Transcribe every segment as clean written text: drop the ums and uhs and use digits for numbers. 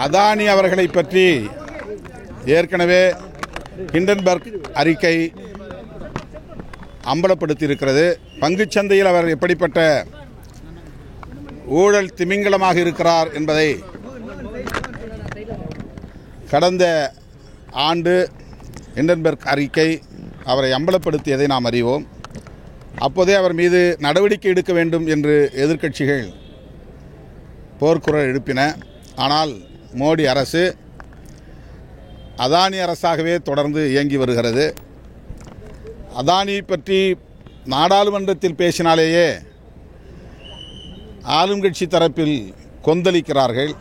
அதானி அவர்களை பற்றி ஏற்கனவே ஹிண்டன்பர்க் அறிக்கை அம்பலப்படுத்தியிருக்கிறது. பங்குச்சந்தையில் அவர் எப்படிப்பட்ட ஊழல் திமிங்கலமாக இருக்கிறார் என்பதை கடந்த ஆண்டு ஹிண்டன்பர்க் அறிக்கை அவரை அம்பலப்படுத்தியதை நாம் அறிவோம். அப்போதே அவர் மீது நடவடிக்கை எடுக்க வேண்டும் என்று எதிர்க்கட்சிகள் போர்க்குரல் எழுப்பின. ஆனால் மோடி அரசு அதானி அரசாகவே தொடர்ந்து இயங்கி வருகிறது. அதானி பற்றி நாடாளுமன்றத்தில் பேசினாலேயே ஆளும் கட்சி தரப்பில் கொந்தளிக்கிறார்கள்.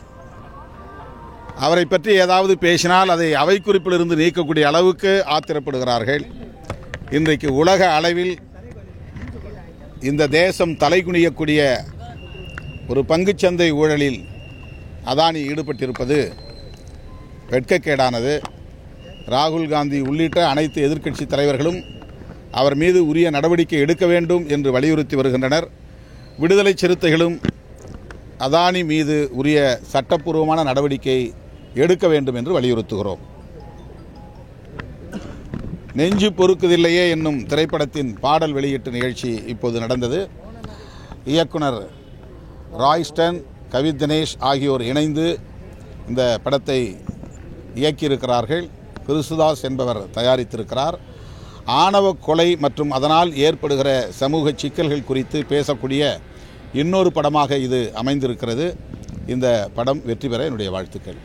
அவரை பற்றி ஏதாவது பேசினால் அதை அவை குறிப்பிலிருந்து நீக்கக்கூடிய அளவுக்கு ஆத்திரப்படுகிறார்கள். இன்றைக்கு உலக அளவில் இந்த தேசம் தலைகுனியக்கூடிய ஒரு பங்குச்சந்தை ஊழலில் அதானி ஈடுபட்டிருப்பது வெட்கக்கேடானது. ராகுல் காந்தி உள்ளிட்ட அனைத்து எதிர்க்கட்சி தலைவர்களும் அவர் மீது உரிய நடவடிக்கை எடுக்க வேண்டும் என்று வலியுறுத்தி வருகின்றனர். விடுதலை சிறுத்தைகளும் அதானி மீது உரிய சட்டப்பூர்வமான நடவடிக்கை எடுக்க வேண்டும் என்று வலியுறுத்துகிறோம். நெஞ்சு பொறுக்குதில்லையே என்னும் திரைப்படத்தின் பாடல் வெளியீட்டு நிகழ்ச்சி இப்போது நடந்தது. இயக்குனர் ராய்ஸ்டன், கவித் தினேஷ் ஆகியோர் இணைந்து இந்த படத்தை இயக்கியிருக்கிறார்கள். கிறிஸ்துதாஸ் என்பவர் தயாரித்திருக்கிறார். ஆணவ கொலை மற்றும் அதனால் ஏற்படுகிற சமூக சிக்கல்கள் குறித்து பேசக்கூடிய இன்னொரு படமாக இது அமைந்திருக்கிறது. இந்த படம் வெற்றி பெற என்னுடைய வாழ்த்துக்கள்.